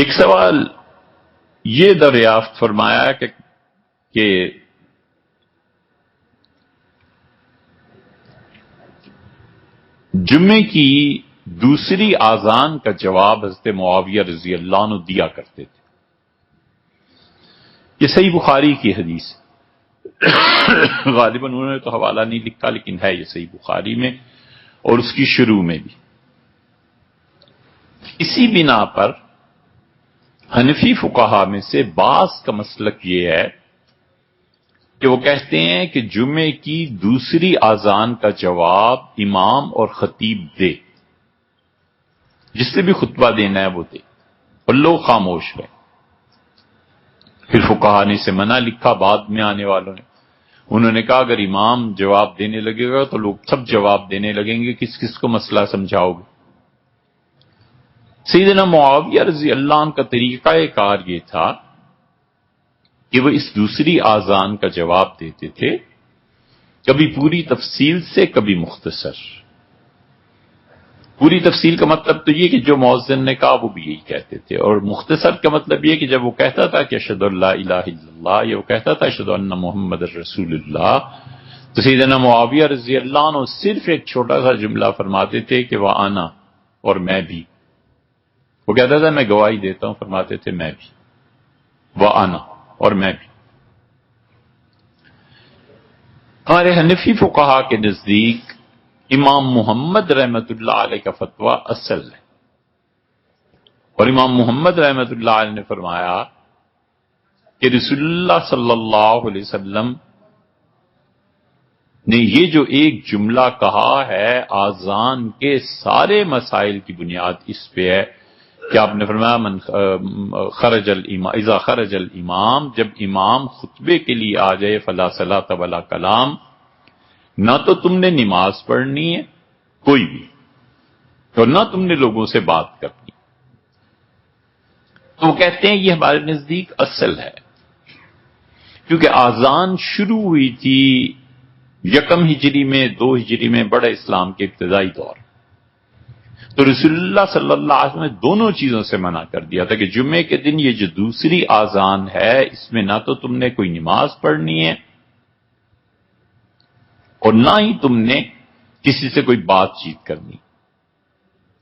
ایک سوال یہ دریافت فرمایا کہ جمعے کی دوسری آذان کا جواب حضرت معاویہ رضی اللہ عنہ دیا کرتے تھے. یہ صحیح بخاری کی حدیث ہے. غالباً انہوں نے تو حوالہ نہیں لکھا لیکن ہے یہ صحیح بخاری میں اور اس کی شروع میں بھی. اسی بنا پر حنفی فقہا میں سے بعض کا مسلک یہ ہے کہ وہ کہتے ہیں کہ جمعے کی دوسری آذان کا جواب امام اور خطیب دے، جس سے بھی خطبہ دینا ہے وہ دے اور لوگ خاموش رہیں. پھر فقہا نے اسے منع لکھا بعد میں آنے والوں نے. انہوں نے کہا اگر امام جواب دینے لگے گا تو لوگ سب جواب دینے لگیں گے، کس کس کو مسئلہ سمجھاؤ گے. سیدنا معاویہ رضی اللہ عنہ کا طریقہ کار یہ تھا کہ وہ اس دوسری آذان کا جواب دیتے تھے، کبھی پوری تفصیل سے کبھی مختصر. پوری تفصیل کا مطلب تو یہ کہ جو مؤذن نے کہا وہ بھی یہی کہتے تھے، اور مختصر کا مطلب یہ کہ جب وہ کہتا تھا کہ اشہد ان لا الہ الا اللہ یا وہ کہتا تھا اشہد ان محمد رسول اللہ، تو سیدنا معاویہ رضی اللہ عنہ صرف ایک چھوٹا سا جملہ فرماتے تھے کہ وَأَنَا، اور میں بھی. وہ کہتا تھا میں گواہی دیتا ہوں، فرماتے تھے میں بھی، وَأَنَا، اور میں بھی. ہمارے حنفی فقہا کے نزدیک امام محمد رحمت اللہ علیہ کا فتویٰ اصل ہے، اور امام محمد رحمت اللہ علیہ نے فرمایا کہ رسول اللہ صلی اللہ علیہ وسلم نے یہ جو ایک جملہ کہا ہے آذان کے سارے مسائل کی بنیاد اس پہ ہے کہ آپ نے فرمایا من خرج الامام اذا خرج الامام، جب امام خطبے کے لیے آ جائے فلا صلاۃ ولا کلام، نہ تو تم نے نماز پڑھنی ہے کوئی بھی، اور نہ تم نے لوگوں سے بات کرنی. تو وہ کہتے ہیں یہ ہمارے نزدیک اصل ہے، کیونکہ آذان شروع ہوئی تھی 1 ہجری میں 2 ہجری میں، بڑے اسلام کے ابتدائی دور. تو رسول اللہ صلی اللہ علیہ وسلم نے دونوں چیزوں سے منع کر دیا تھا کہ جمعے کے دن یہ جو دوسری آذان ہے اس میں نہ تو تم نے کوئی نماز پڑھنی ہے اور نہ ہی تم نے کسی سے کوئی بات چیت کرنی.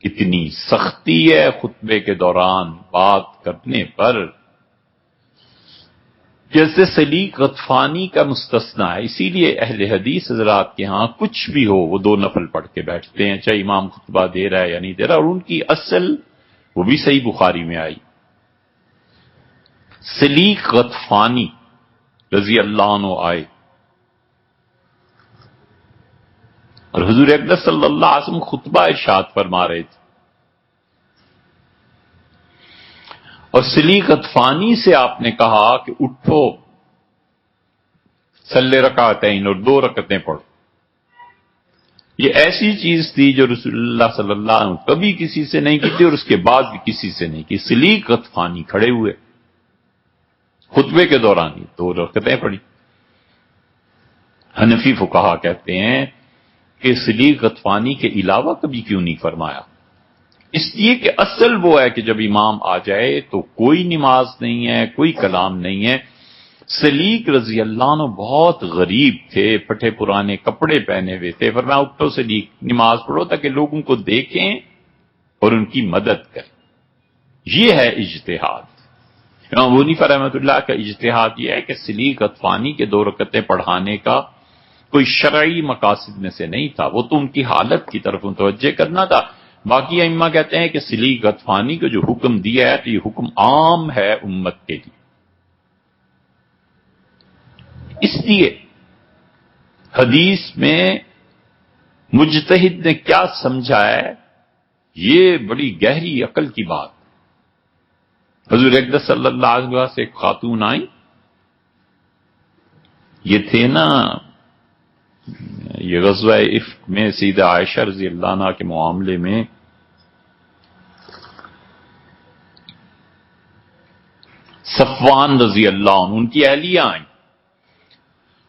اتنی سختی ہے خطبے کے دوران بات کرنے پر، جیسے سلیق غطفانی کا مستثنا ہے. اسی لیے اہل حدیث حضرات کے ہاں کچھ بھی ہو وہ 2 نفل پڑھ کے بیٹھتے ہیں، چاہے امام خطبہ دے رہا ہے یا نہیں دے رہا، اور ان کی اصل وہ بھی صحیح بخاری میں آئی. سلیق غطفانی رضی اللہ عنہ آئے اور حضور اقدس صلی اللہ علیہ وسلم خطبہ ارشاد فرما رہے تھے، اور سلیق غطفانی سے آپ نے کہا کہ اٹھو صلی رکعتین، اور 2 رکعتیں پڑھو. یہ ایسی چیز تھی جو رسول اللہ صلی اللہ علیہ وسلم کبھی کسی سے نہیں کی تھی اور اس کے بعد بھی کسی سے نہیں کی. سلیق غطفانی کھڑے ہوئے خطبے کے دوران ہی 2 رکعتیں پڑھی. حنفی فقہا کہتے ہیں کہ سلیق غطفانی کے علاوہ کبھی کیوں نہیں فرمایا؟ اس لیے کہ اصل وہ ہے کہ جب امام آ جائے تو کوئی نماز نہیں ہے، کوئی کلام نہیں ہے. سلیق رضی اللہ عنہ بہت غریب تھے، پھٹے پرانے کپڑے پہنے ہوئے تھے. فرمایا اٹھو سلیق، نماز پڑھو تاکہ لوگوں کو دیکھیں اور ان کی مدد کریں. یہ ہے اجتہاد. امام ابو حنیفہ رحمۃ اللہ کا اجتہاد یہ ہے کہ سلیق غطفانی کے 2 رکعتیں پڑھانے کا کوئی شرعی مقاصد میں سے نہیں تھا، وہ تو ان کی حالت کی طرف متوجہ کرنا تھا. باقی ائمہ کہتے ہیں کہ سلیق غطفانی کو جو حکم دیا ہے تو یہ حکم عام ہے امت کے لیے. اس لیے حدیث میں مجتہد نے کیا سمجھا ہے یہ بڑی گہری عقل کی بات. حضور اقدس صلی اللہ علیہ وسلم سے ایک خاتون آئی، یہ تھے نا یہ غزوہ افک میں سیدہ عائشہ رضی اللہ عنہ کے معاملے میں صفوان رضی اللہ عنہ ان کی اہلیہ آئیں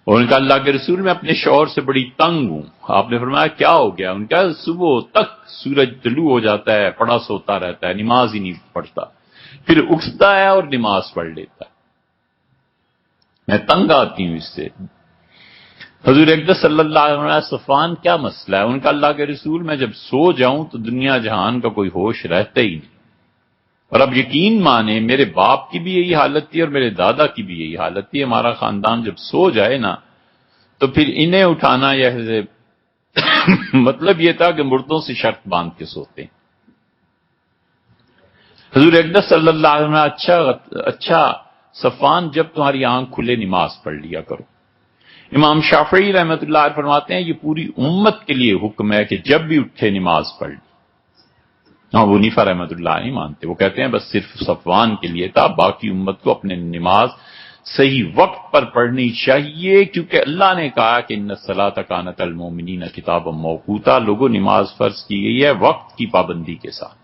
اور ان کا اللہ کے رسول میں اپنے شوہر سے بڑی تنگ ہوں. آپ نے فرمایا کیا ہو گیا؟ ان کا صبح تک سورج طلوع ہو جاتا ہے پڑا سوتا رہتا ہے، نماز ہی نہیں پڑھتا. پھر اٹھتا ہے اور نماز پڑھ لیتا ہے. میں تنگ آتی ہوں اس سے. حضور اقدس صلی اللہ علیہ وسلم صفوان کیا مسئلہ ہے؟ ان کا اللہ کے رسول میں جب سو جاؤں تو دنیا جہان کا کوئی ہوش رہتا ہی نہیں. اور اب یقین مانے میرے باپ کی بھی یہی حالت تھی اور میرے دادا کی بھی یہی حالت تھی. ہمارا خاندان جب سو جائے نا تو پھر انہیں اٹھانا یہ مطلب یہ تھا کہ مردوں سے شرط باندھ کے سوتے ہیں. حضور اقدس صلی اللہ علیہ وسلم اچھا صفوان جب تمہاری آنکھ کھلے نماز پڑھ لیا کرو. امام شافعی رحمۃ اللہ علیہ فرماتے ہیں یہ پوری امت کے لیے حکم ہے کہ جب بھی اٹھے نماز پڑھ لی. ابو حنیفہ رحمۃ اللہ نہیں مانتے، وہ کہتے ہیں بس صرف صفوان کے لیے تھا، باقی امت کو اپنے نماز صحیح وقت پر پڑھنی چاہیے، کیونکہ اللہ نے کہا کہ ان الصلاۃ کانت علی المؤمنین کتابا موقوتا. لوگوں نماز فرض کی گئی ہے وقت کی پابندی کے ساتھ.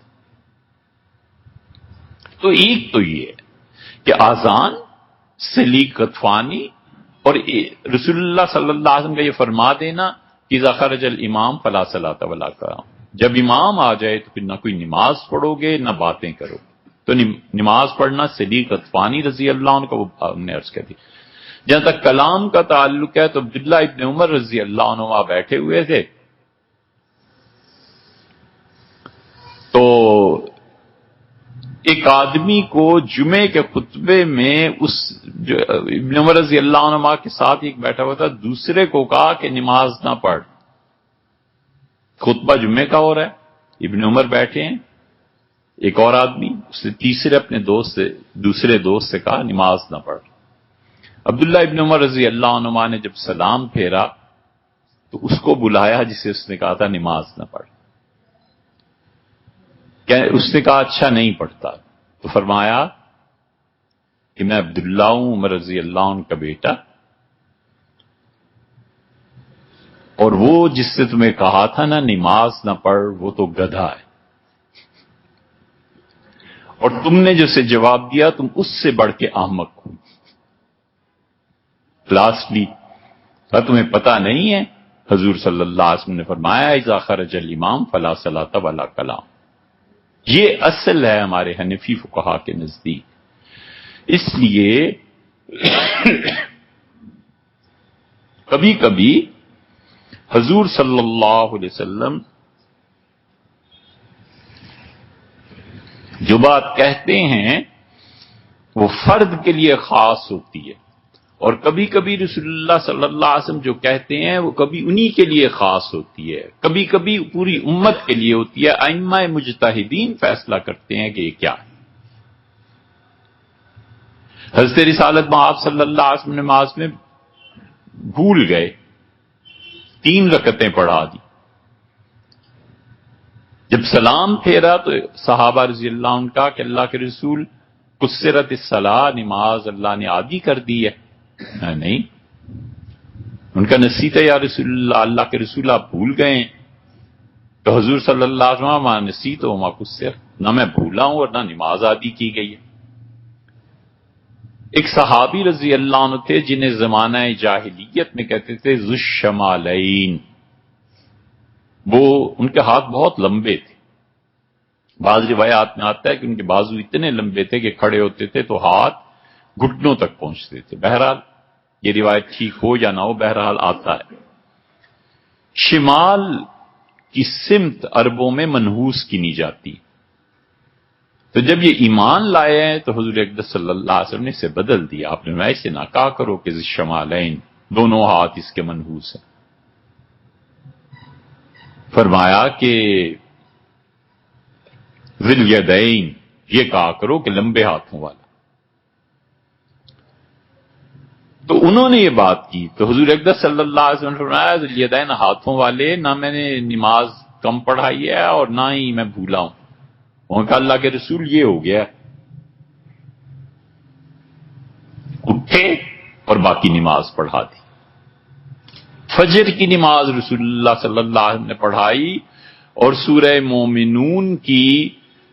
تو ایک تو یہ ہے کہ آذان سلیق غطفانی اور رسول اللہ صلی اللہ علیہ وسلم کا یہ فرما دینا کہ اذا خرج الامام فلا صلاۃ ولا قیام، جب امام آ جائے تو پھر نہ کوئی نماز پڑھو گے نہ باتیں کرو. تو نماز پڑھنا سلیق غطفانی رضی اللہ عنہ کا وہ ہم نے عرض کر دی. جہاں تک کلام کا تعلق ہے تو عبداللہ ابن عمر رضی اللہ عنہ وہاں بیٹھے ہوئے تھے تو ایک آدمی کو جمعے کے خطبے میں اس جو ابن عمر رضی اللہ عنہ کے ساتھ ایک بیٹھا ہوا تھا دوسرے کو کہا کہ نماز نہ پڑھ. خطبہ جمعے کا ہو رہا ہے، ابن عمر بیٹھے ہیں، ایک اور آدمی اس نے تیسرے اپنے دوسرے دوست سے کہا نماز نہ پڑھ. عبداللہ ابن عمر رضی اللہ عنہ نے جب سلام پھیرا تو اس کو بلایا جسے اس نے کہا تھا نماز نہ پڑھ. اس نے کہا اچھا نہیں پڑھتا. تو فرمایا کہ میں عبداللہ ہوں، عمر رضی اللہ عنہ کا بیٹا، اور وہ جس سے تمہیں کہا تھا نا نماز نہ پڑھ وہ تو گدھا ہے، اور تم نے جو سے جواب دیا تم اس سے بڑھ کے احمق ہو. لاسٹلی تمہیں پتہ نہیں ہے حضور صلی اللہ علیہ وسلم نے فرمایا اذا خرج الامام فلا صلاۃ ولا کلام. یہ اصل ہے ہمارے حنفی فقہا کے نزدیک. اس لیے کبھی کبھی حضور صلی اللہ علیہ وسلم جو بات کہتے ہیں وہ فرد کے لیے خاص ہوتی ہے، اور کبھی کبھی رسول اللہ صلی اللہ علیہ وسلم جو کہتے ہیں وہ کبھی انہی کے لیے خاص ہوتی ہے، کبھی کبھی پوری امت کے لیے ہوتی ہے. ائمہ مجتہدین فیصلہ کرتے ہیں کہ یہ کیا ہے. حضرت رسالت مآب صلی اللہ علیہ وسلم نماز میں بھول گئے، 3 رکعتیں پڑھا دی. جب سلام پھیرا تو صحابہ رضی اللہ عنہ کا کہ اللہ کے رسول قصرت الصلاۃ، نماز اللہ نے آدھی کر دی ہے. نہیں، ان کا نصیحت ہے یا رسول اللہ، اللہ کے رسول آپ بھول گئے ہیں. تو حضور صلی اللہ علیہ وسلم ما نسیت و ما قصر، نہ میں بھولا ہوں اور نہ نماز آدھی کی گئی ہے. ایک صحابی رضی اللہ عنہ تھے جنہیں زمانہ جاہلیت میں کہتے تھے ذو الشمالین. وہ ان کے ہاتھ بہت لمبے تھے. بعض روایات میں آتا ہے کہ ان کے بازو اتنے لمبے تھے کہ کھڑے ہوتے تھے تو ہاتھ گھٹنوں تک پہنچتے تھے. بہرحال یہ روایت ٹھیک ہو یا نہ ہو، بہرحال آتا ہے. شمال کی سمت عربوں میں منحوس کی جاتی. تو جب یہ ایمان لائے ہیں تو حضور اقدس صلی اللہ علیہ وسلم نے اسے بدل دیا. آپ نے ایسے نہ کہا کرو کہ شمالین، دونوں ہاتھ اس کے منحوس ہیں. فرمایا کہ ذل یدین، یہ کہا کرو کہ لمبے ہاتھوں والا. تو انہوں نے یہ بات کی تو حضور اقدس صلی اللہ علیہ وسلم نے فرمایا ذل یدین ہاتھوں والے، نہ میں نے نماز کم پڑھائی ہے اور نہ ہی میں بھولا ہوں. وہاں کا اللہ کے رسول یہ ہو گیا، اٹھے اور باقی نماز پڑھا دی. فجر کی نماز رسول اللہ صلی اللہ علیہ وسلم نے پڑھائی اور سورہ مومنون کی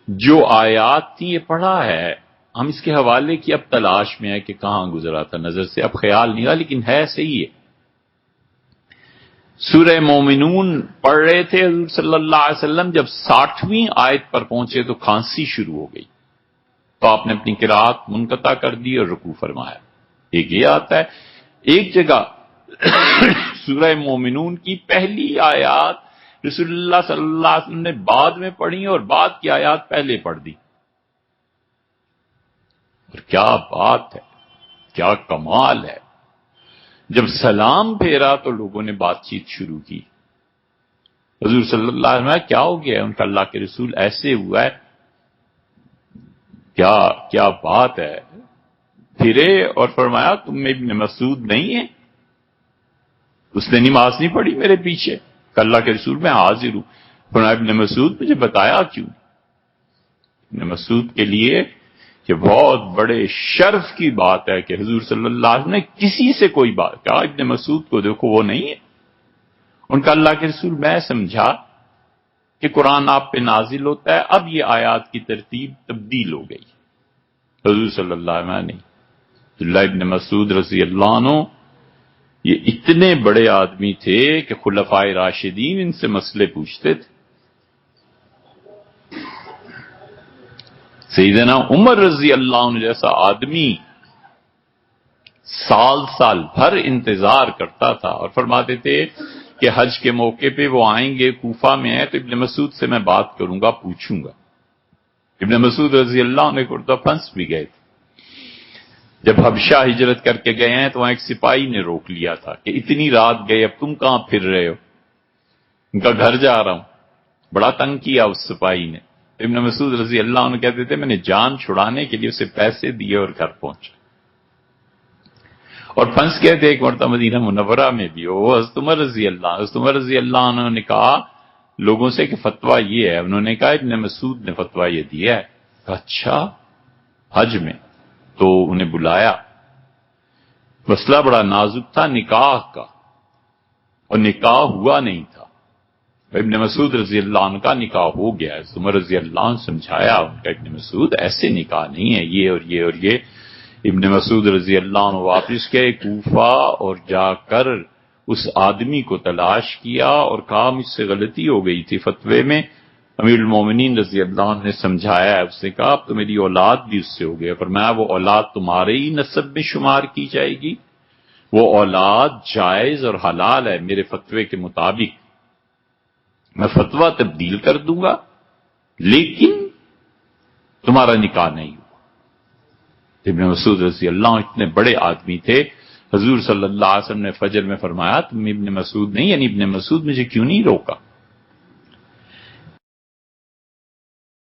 جو آیات تھی یہ پڑھا ہے. ہم اس کے حوالے کی اب تلاش میں ہے کہ کہاں گزرا تھا، نظر سے اب خیال نہیں رہا، لیکن ہے صحیح ہے. سورہ مومنون پڑھ رہے تھے حضور صلی اللہ علیہ وسلم، جب 60ویں آیت پر پہنچے تو کھانسی شروع ہو گئی. تو آپ نے اپنی قرات منقطع کر دی اور رکوع فرمایا۔ ایک یہ آتا ہے، ایک جگہ سورہ مومنون کی پہلی آیات رسول اللہ صلی اللہ علیہ وسلم نے بعد میں پڑھی اور بعد کی آیات پہلے پڑھ دی، اور کیا بات ہے، کیا کمال ہے۔ جب سلام پھیرا تو لوگوں نے بات چیت شروع کی، حضور صلی اللہ علیہ وسلم کیا ہو گیا ہے؟ ان کا اللہ کے رسول ایسے ہوا ہے، کیا بات ہے۔ پھرے اور فرمایا تم میں ابن مسعود نہیں ہے؟ اس نے نماز نہیں پڑھی میرے پیچھے؟ کہ اللہ کے رسول میں حاضر ہوں۔ فرمایا ابن مسعود مجھے بتایا کیوں؟ ابن مسعود کے لیے یہ بہت بڑے شرف کی بات ہے کہ حضور صلی اللہ علیہ وسلم نے کسی سے کوئی بات کہا، ابن مسعود کو دیکھو وہ نہیں ہے۔ ان کا اللہ کے رسول میں سمجھا کہ قرآن آپ پہ نازل ہوتا ہے، اب یہ آیات کی ترتیب تبدیل ہو گئی۔ حضور صلی اللہ علیہ وسلم نہیں، عبداللہ ابن مسعود رضی اللہ عنہ یہ اتنے بڑے آدمی تھے کہ خلفائے راشدین ان سے مسئلے پوچھتے تھے۔ سیدنا عمر رضی اللہ عنہ جیسا آدمی سال بھر انتظار کرتا تھا اور فرماتے تھے کہ حج کے موقع پہ وہ آئیں گے، کوفہ میں ہیں تو ابن مسعود سے میں بات کروں گا، پوچھوں گا۔ ابن مسعود رضی اللہ عنہ کو پھنس بھی گئے تھے۔ جب حبشہ ہجرت کر کے گئے ہیں تو وہاں ایک سپاہی نے روک لیا تھا کہ اتنی رات گئے، اب تم کہاں پھر رہے ہو؟ ان کا گھر جا رہا ہوں۔ بڑا تنگ کیا اس سپاہی نے۔ ابن مسعود رضی اللہ عنہ کہتے تھے میں نے جان چھڑانے کے لیے اسے پیسے دیے اور گھر پہنچا، اور پھنس گئے تھے۔ ایک مرتبہ مدینہ منورہ میں بھی وہ حضرت عمر رضی اللہ عنہ نے کہا لوگوں سے کہ فتویٰ یہ ہے، انہوں نے کہا ابن مسعود نے فتویٰ یہ دیا ہے۔ اچھا، حج میں؟ تو انہیں بلایا، مسئلہ بڑا نازک تھا نکاح کا، اور نکاح ہوا نہیں تھا۔ ابن مسعود رضی اللہ عنہ کا نکاح ہو گیا ہے۔ عمر رضی اللہ عنہ سمجھایا ان کا ابن مسعود ایسے نکاح نہیں ہے، یہ اور یہ اور یہ۔ ابن مسعود رضی اللہ عنہ واپس گئے کوفہ اور جا کر اس آدمی کو تلاش کیا اور کہا مجھ سے غلطی ہو گئی تھی فتوے میں۔ امیر المومنین رضی اللہ عنہ نے سمجھایا ہے، اس نے کہا اب تو میری اولاد بھی اس سے ہو گئی، فرمایا وہ اولاد تمہارے ہی نسب میں شمار کی جائے گی، وہ اولاد جائز اور حلال ہے میرے فتوے کے مطابق، میں فتویٰ تبدیل کر دوں گا لیکن تمہارا نکاح نہیں ہوا۔ ابن مسعود رضی اللہ عنہ اتنے بڑے آدمی تھے، حضور صلی اللہ علیہ وسلم نے فجر میں فرمایا تم ابن مسعود نہیں، یعنی ابن مسعود مجھے کیوں نہیں روکا؟